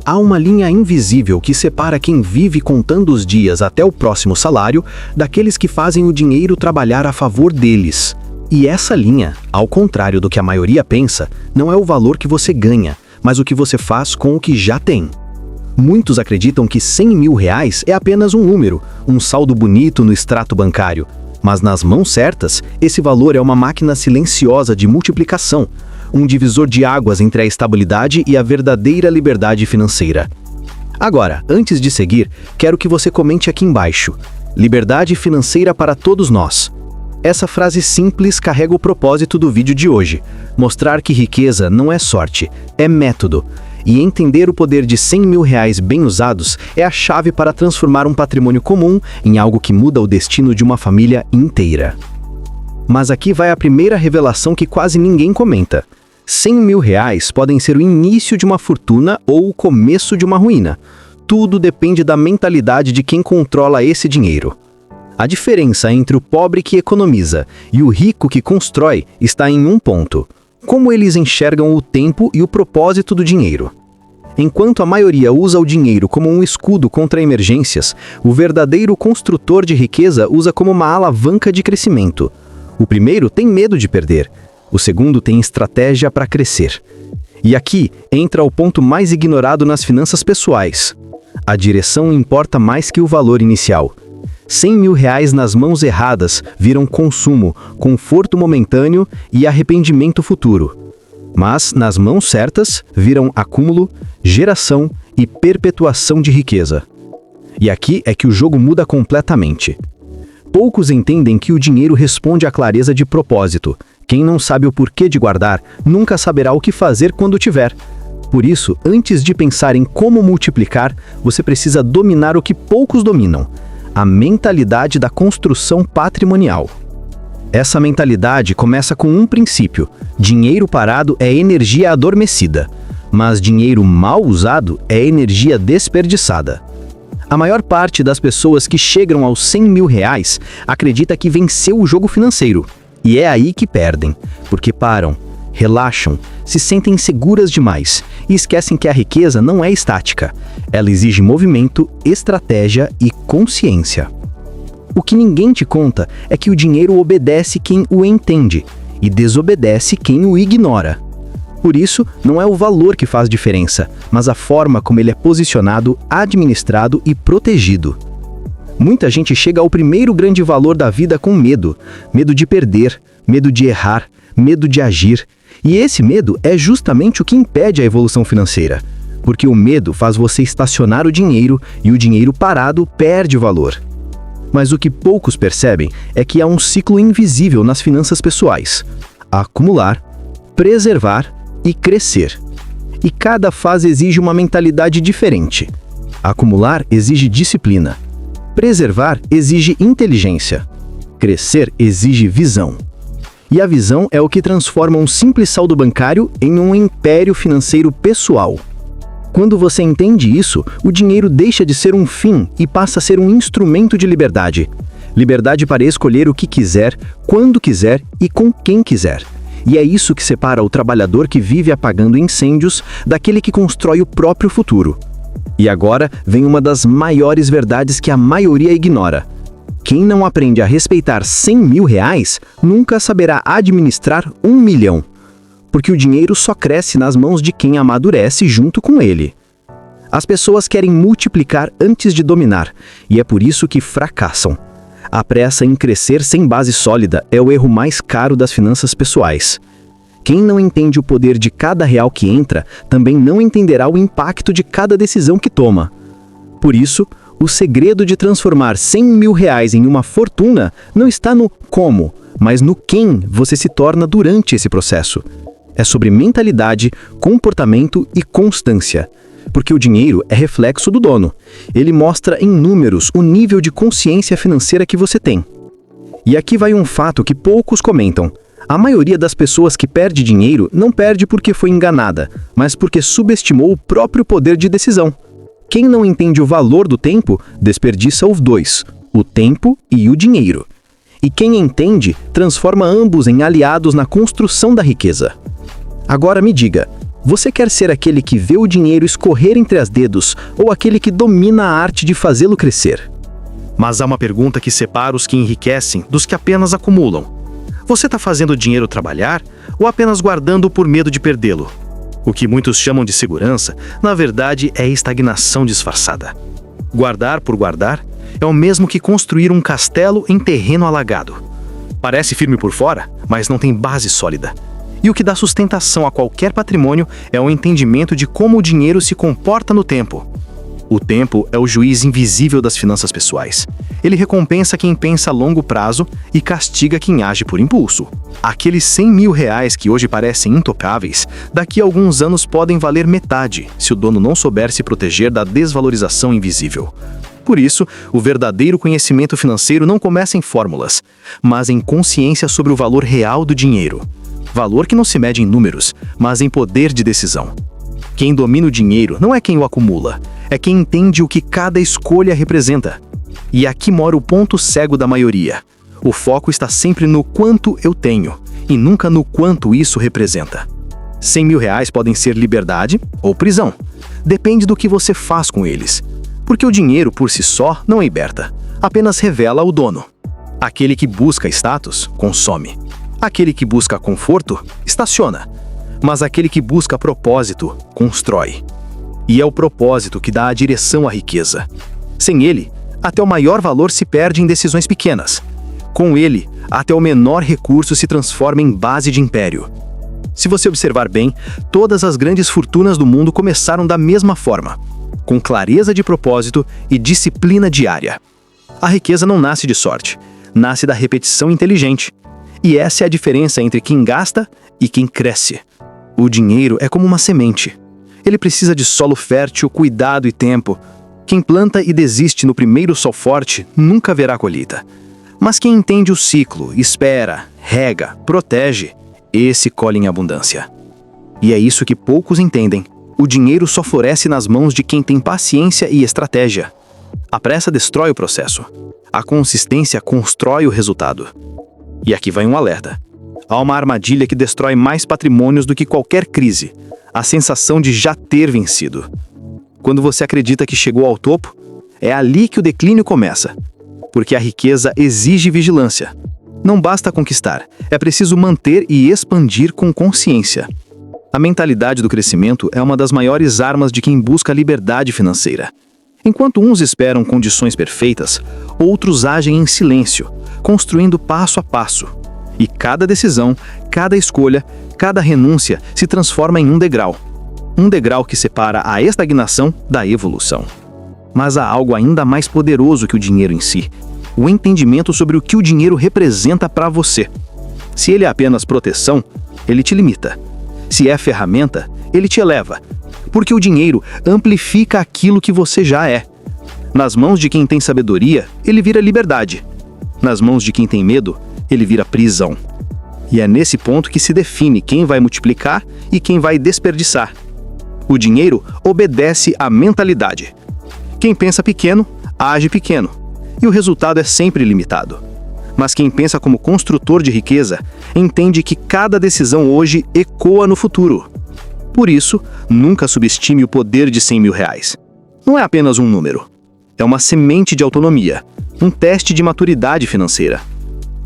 Há uma linha invisível que separa quem vive contando os dias até o próximo salário daqueles que fazem o dinheiro trabalhar a favor deles. E essa linha, ao contrário do que a maioria pensa, não é o valor que você ganha, mas o que você faz com o que já tem. Muitos acreditam que 100 mil reais é apenas um número, um saldo bonito no extrato bancário. Mas nas mãos certas, esse valor é uma máquina silenciosa de multiplicação, um divisor de águas entre a estabilidade e a verdadeira liberdade financeira. Agora, antes de seguir, quero que você comente aqui embaixo: liberdade financeira para todos nós. Essa frase simples carrega o propósito do vídeo de hoje: mostrar que riqueza não é sorte, é método. E entender o poder de 100 mil reais bem usados é a chave para transformar um patrimônio comum em algo que muda o destino de uma família inteira. Mas aqui vai a primeira revelação que quase ninguém comenta. 100 mil reais podem ser o início de uma fortuna ou o começo de uma ruína. Tudo depende da mentalidade de quem controla esse dinheiro. A diferença entre o pobre que economiza e o rico que constrói está em um ponto: como eles enxergam o tempo e o propósito do dinheiro. Enquanto a maioria usa o dinheiro como um escudo contra emergências, o verdadeiro construtor de riqueza usa como uma alavanca de crescimento. O primeiro tem medo de perder, o segundo tem estratégia para crescer. E aqui entra o ponto mais ignorado nas finanças pessoais: a direção importa mais que o valor inicial. 100 mil reais nas mãos erradas viram consumo, conforto momentâneo e arrependimento futuro. Mas, nas mãos certas, viram acúmulo, geração e perpetuação de riqueza. E aqui é que o jogo muda completamente. Poucos entendem que o dinheiro responde à clareza de propósito. Quem não sabe o porquê de guardar, nunca saberá o que fazer quando tiver. Por isso, antes de pensar em como multiplicar, você precisa dominar o que poucos dominam: a mentalidade da construção patrimonial. Essa mentalidade começa com um princípio: dinheiro parado é energia adormecida, mas dinheiro mal usado é energia desperdiçada. A maior parte das pessoas que chegam aos 100 mil reais acredita que venceu o jogo financeiro. E é aí que perdem, porque param, relaxam, se sentem seguras demais e esquecem que a riqueza não é estática. Ela exige movimento, estratégia e consciência. O que ninguém te conta é que o dinheiro obedece quem o entende e desobedece quem o ignora. Por isso, não é o valor que faz diferença, mas a forma como ele é posicionado, administrado e protegido. Muita gente chega ao primeiro grande valor da vida com medo. Medo de perder, medo de errar, medo de agir. E esse medo é justamente o que impede a evolução financeira. Porque o medo faz você estacionar o dinheiro e o dinheiro parado perde o valor. Mas o que poucos percebem é que há um ciclo invisível nas finanças pessoais: acumular, preservar e crescer. E cada fase exige uma mentalidade diferente. Acumular exige disciplina. Preservar exige inteligência. Crescer exige visão. E a visão é o que transforma um simples saldo bancário em um império financeiro pessoal. Quando você entende isso, o dinheiro deixa de ser um fim e passa a ser um instrumento de liberdade. Liberdade para escolher o que quiser, quando quiser e com quem quiser. E é isso que separa o trabalhador que vive apagando incêndios daquele que constrói o próprio futuro. E agora vem uma das maiores verdades que a maioria ignora: quem não aprende a respeitar 100 mil reais nunca saberá administrar 1 milhão. Porque o dinheiro só cresce nas mãos de quem amadurece junto com ele. As pessoas querem multiplicar antes de dominar, e é por isso que fracassam. A pressa em crescer sem base sólida é o erro mais caro das finanças pessoais. Quem não entende o poder de cada real que entra, também não entenderá o impacto de cada decisão que toma. Por isso, o segredo de transformar 100 mil reais em uma fortuna não está no como, mas no quem você se torna durante esse processo. É sobre mentalidade, comportamento e constância. Porque o dinheiro é reflexo do dono. Ele mostra em números o nível de consciência financeira que você tem. E aqui vai um fato que poucos comentam. A maioria das pessoas que perde dinheiro não perde porque foi enganada, mas porque subestimou o próprio poder de decisão. Quem não entende o valor do tempo, desperdiça os dois, o tempo e o dinheiro. E quem entende, transforma ambos em aliados na construção da riqueza. Agora me diga, Você quer ser aquele que vê o dinheiro escorrer entre os dedos ou aquele que domina a arte de fazê-lo crescer? Mas há uma pergunta que separa os que enriquecem dos que apenas acumulam. Você está fazendo o dinheiro trabalhar ou apenas guardando por medo de perdê-lo? O que muitos chamam de segurança, na verdade, é estagnação disfarçada. Guardar por guardar é o mesmo que construir um castelo em terreno alagado. Parece firme por fora, mas não tem base sólida. E o que dá sustentação a qualquer patrimônio é o entendimento de como o dinheiro se comporta no tempo. O tempo é o juiz invisível das finanças pessoais. Ele recompensa quem pensa a longo prazo e castiga quem age por impulso. Aqueles 100 mil reais que hoje parecem intocáveis, daqui a alguns anos podem valer metade, se o dono não souber se proteger da desvalorização invisível. Por isso, o verdadeiro conhecimento financeiro não começa em fórmulas, mas em consciência sobre o valor real do dinheiro. Valor que não se mede em números, mas em poder de decisão. Quem domina o dinheiro não é quem o acumula, é quem entende o que cada escolha representa. E aqui mora o ponto cego da maioria. O foco está sempre no quanto eu tenho, e nunca no quanto isso representa. 100 mil reais podem ser liberdade ou prisão. Depende do que você faz com eles. Porque o dinheiro por si só não liberta, apenas revela o dono. Aquele que busca status, consome. Aquele que busca conforto, estaciona. Mas aquele que busca propósito, constrói. E é o propósito que dá a direção à riqueza. Sem ele, até o maior valor se perde em decisões pequenas. Com ele, até o menor recurso se transforma em base de império. Se você observar bem, todas as grandes fortunas do mundo começaram da mesma forma, com clareza de propósito e disciplina diária. A riqueza não nasce de sorte, nasce da repetição inteligente. E essa é a diferença entre quem gasta e quem cresce. O dinheiro é como uma semente. Ele precisa de solo fértil, cuidado e tempo. Quem planta e desiste no primeiro sol forte nunca verá colheita. Mas quem entende o ciclo, espera, rega, protege, esse colhe em abundância. E é isso que poucos entendem. O dinheiro só floresce nas mãos de quem tem paciência e estratégia. A pressa destrói o processo. A consistência constrói o resultado. E aqui vai um alerta. Há uma armadilha que destrói mais patrimônios do que qualquer crise. A sensação de já ter vencido. Quando você acredita que chegou ao topo, é ali que o declínio começa. Porque a riqueza exige vigilância. Não basta conquistar, é preciso manter e expandir com consciência. A mentalidade do crescimento é uma das maiores armas de quem busca a liberdade financeira. Enquanto uns esperam condições perfeitas, outros agem em silêncio, construindo passo a passo. E cada decisão, cada escolha, cada renúncia se transforma em um degrau. Um degrau que separa a estagnação da evolução. Mas há algo ainda mais poderoso que o dinheiro em si. O entendimento sobre o que o dinheiro representa para você. Se ele é apenas proteção, ele te limita. Se é ferramenta, ele te eleva. Porque o dinheiro amplifica aquilo que você já é. Nas mãos de quem tem sabedoria, ele vira liberdade. Nas mãos de quem tem medo, ele vira prisão. E é nesse ponto que se define quem vai multiplicar e quem vai desperdiçar. O dinheiro obedece à mentalidade. Quem pensa pequeno, age pequeno. E o resultado é sempre limitado. Mas quem pensa como construtor de riqueza, entende que cada decisão hoje ecoa no futuro. Por isso, nunca subestime o poder de 100 mil reais. Não é apenas um número. É uma semente de autonomia, um teste de maturidade financeira.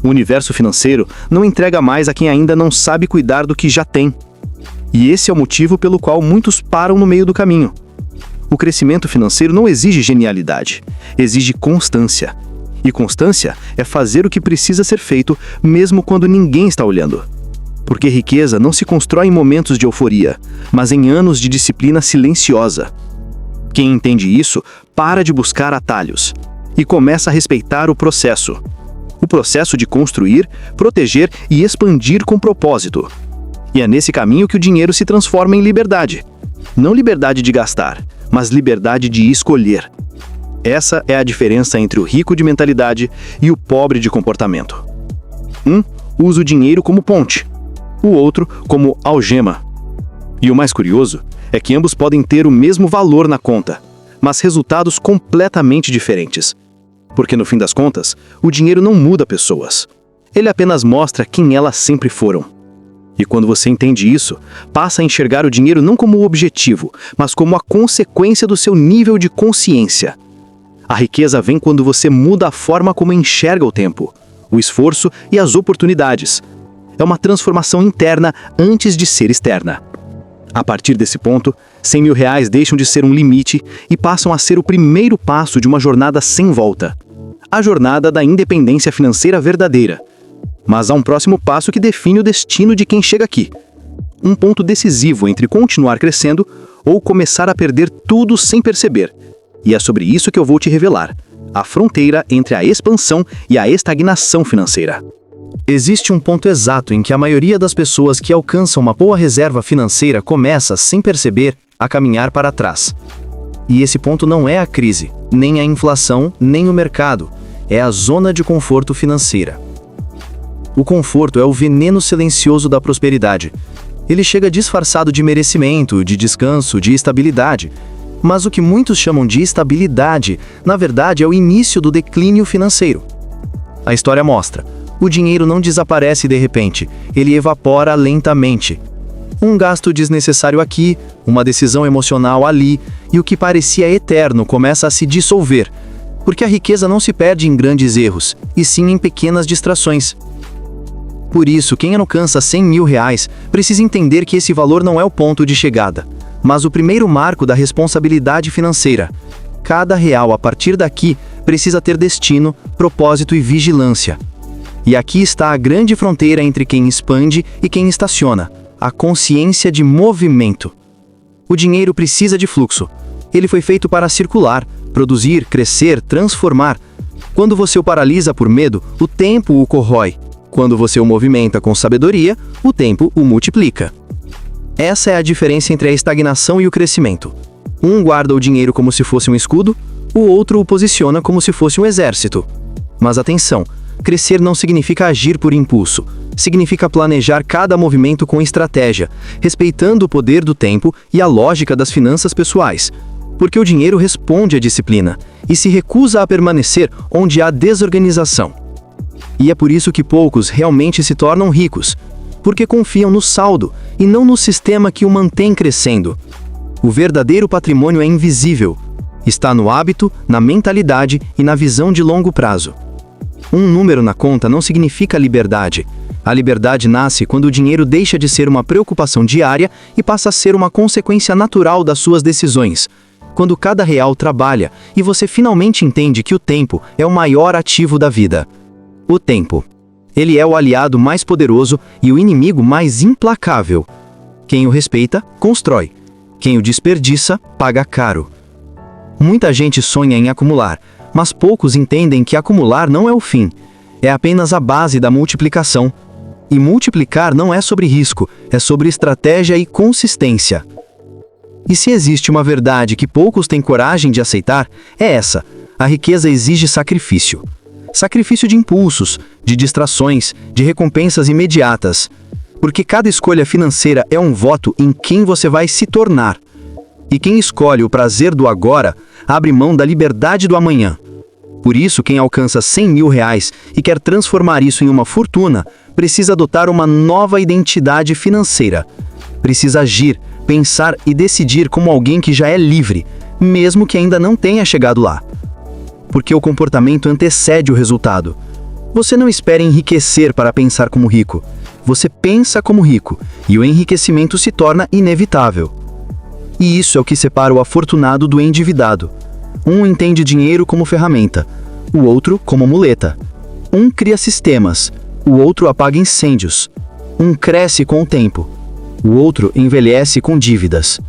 O universo financeiro não entrega mais a quem ainda não sabe cuidar do que já tem. E esse é o motivo pelo qual muitos param no meio do caminho. O crescimento financeiro não exige genialidade, exige constância. E constância é fazer o que precisa ser feito, mesmo quando ninguém está olhando. Porque riqueza não se constrói em momentos de euforia, mas em anos de disciplina silenciosa. Quem entende isso, para de buscar atalhos e começa a respeitar o processo. O processo de construir, proteger e expandir com propósito. E é nesse caminho que o dinheiro se transforma em liberdade. Não liberdade de gastar, mas liberdade de escolher. Essa é a diferença entre o rico de mentalidade e o pobre de comportamento. Um usa o dinheiro como ponte, o outro como algema. E o mais curioso é que ambos podem ter o mesmo valor na conta, mas resultados completamente diferentes. Porque no fim das contas, o dinheiro não muda pessoas. Ele apenas mostra quem elas sempre foram. E quando você entende isso, passa a enxergar o dinheiro não como o objetivo, mas como a consequência do seu nível de consciência. A riqueza vem quando você muda a forma como enxerga o tempo, o esforço e as oportunidades. É uma transformação interna antes de ser externa. A partir desse ponto, R$100.000 deixam de ser um limite e passam a ser o primeiro passo de uma jornada sem volta. A jornada da independência financeira verdadeira. Mas há um próximo passo que define o destino de quem chega aqui. Um ponto decisivo entre continuar crescendo ou começar a perder tudo sem perceber. E é sobre isso que eu vou te revelar. A fronteira entre a expansão e a estagnação financeira. Existe um ponto exato em que a maioria das pessoas que alcançam uma boa reserva financeira começa, sem perceber, a caminhar para trás. E esse ponto não é a crise, nem a inflação, nem o mercado. É a zona de conforto financeira. O conforto é o veneno silencioso da prosperidade. Ele chega disfarçado de merecimento, de descanso, de estabilidade. Mas o que muitos chamam de estabilidade, na verdade, é o início do declínio financeiro. A história mostra: o dinheiro não desaparece de repente, ele evapora lentamente. Um gasto desnecessário aqui, uma decisão emocional ali, e o que parecia eterno começa a se dissolver, porque a riqueza não se perde em grandes erros, e sim em pequenas distrações. Por isso, quem alcança R$100.000 precisa entender que esse valor não é o ponto de chegada, mas o primeiro marco da responsabilidade financeira. Cada real a partir daqui precisa ter destino, propósito e vigilância. E aqui está a grande fronteira entre quem expande e quem estaciona, a consciência de movimento. O dinheiro precisa de fluxo. Ele foi feito para circular, produzir, crescer, transformar. Quando você o paralisa por medo, o tempo o corrói. Quando você o movimenta com sabedoria, o tempo o multiplica. Essa é a diferença entre a estagnação e o crescimento. Um guarda o dinheiro como se fosse um escudo, o outro o posiciona como se fosse um exército. Mas atenção, crescer não significa agir por impulso. Significa planejar cada movimento com estratégia, respeitando o poder do tempo e a lógica das finanças pessoais. Porque o dinheiro responde à disciplina e se recusa a permanecer onde há desorganização. E é por isso que poucos realmente se tornam ricos, porque confiam no saldo e não no sistema que o mantém crescendo. O verdadeiro patrimônio é invisível. Está no hábito, na mentalidade e na visão de longo prazo. Um número na conta não significa liberdade. A liberdade nasce quando o dinheiro deixa de ser uma preocupação diária e passa a ser uma consequência natural das suas decisões. Quando cada real trabalha e você finalmente entende que o tempo é o maior ativo da vida. O tempo. Ele é o aliado mais poderoso e o inimigo mais implacável. Quem o respeita, constrói. Quem o desperdiça, paga caro. Muita gente sonha em acumular, mas poucos entendem que acumular não é o fim. É apenas a base da multiplicação. E multiplicar não é sobre risco, é sobre estratégia e consistência. E se existe uma verdade que poucos têm coragem de aceitar, é essa: a riqueza exige sacrifício. Sacrifício de impulsos, de distrações, de recompensas imediatas. Porque cada escolha financeira é um voto em quem você vai se tornar. E quem escolhe o prazer do agora, abre mão da liberdade do amanhã. Por isso, quem alcança R$100.000 e quer transformar isso em uma fortuna, precisa adotar uma nova identidade financeira. Precisa agir, pensar e decidir como alguém que já é livre, mesmo que ainda não tenha chegado lá. Porque o comportamento antecede o resultado. Você não espera enriquecer para pensar como rico. Você pensa como rico, e o enriquecimento se torna inevitável. E isso é o que separa o afortunado do endividado. Um entende dinheiro como ferramenta, o outro como muleta. Um cria sistemas, o outro apaga incêndios. Um cresce com o tempo, o outro envelhece com dívidas.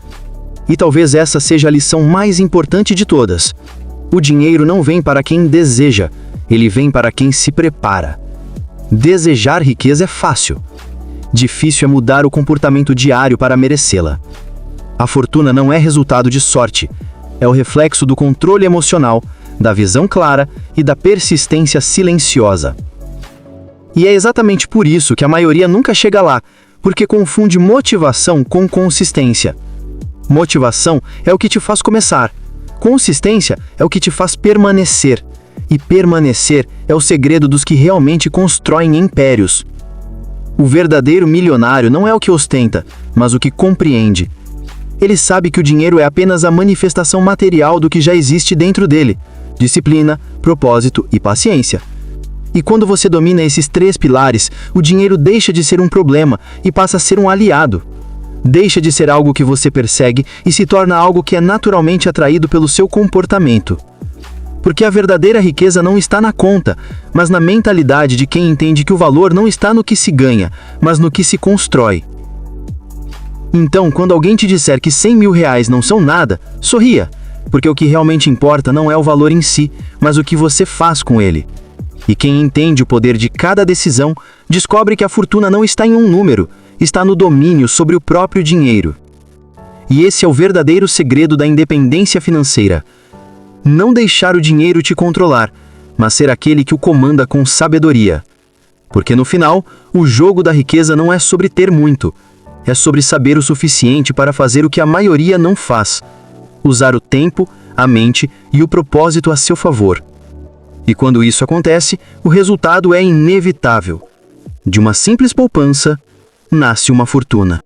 E talvez essa seja a lição mais importante de todas. O dinheiro não vem para quem deseja, ele vem para quem se prepara. Desejar riqueza é fácil. Difícil é mudar o comportamento diário para merecê-la. A fortuna não é resultado de sorte, é o reflexo do controle emocional, da visão clara e da persistência silenciosa. E é exatamente por isso que a maioria nunca chega lá, porque confunde motivação com consistência. Motivação é o que te faz começar. Consistência é o que te faz permanecer. E permanecer é o segredo dos que realmente constroem impérios. O verdadeiro milionário não é o que ostenta, mas o que compreende. Ele sabe que o dinheiro é apenas a manifestação material do que já existe dentro dele: disciplina, propósito e paciência. E quando você domina esses 3 pilares, o dinheiro deixa de ser um problema e passa a ser um aliado. Deixa de ser algo que você persegue e se torna algo que é naturalmente atraído pelo seu comportamento. Porque a verdadeira riqueza não está na conta, mas na mentalidade de quem entende que o valor não está no que se ganha, mas no que se constrói. Então, quando alguém te disser que 100 mil reais não são nada, sorria, porque o que realmente importa não é o valor em si, mas o que você faz com ele. E quem entende o poder de cada decisão, descobre que a fortuna não está em um número, está no domínio sobre o próprio dinheiro. E esse é o verdadeiro segredo da independência financeira. Não deixar o dinheiro te controlar, mas ser aquele que o comanda com sabedoria. Porque no final, o jogo da riqueza não é sobre ter muito, é sobre saber o suficiente para fazer o que a maioria não faz: usar o tempo, a mente e o propósito a seu favor. E quando isso acontece, o resultado é inevitável. De uma simples poupança, nasce uma fortuna.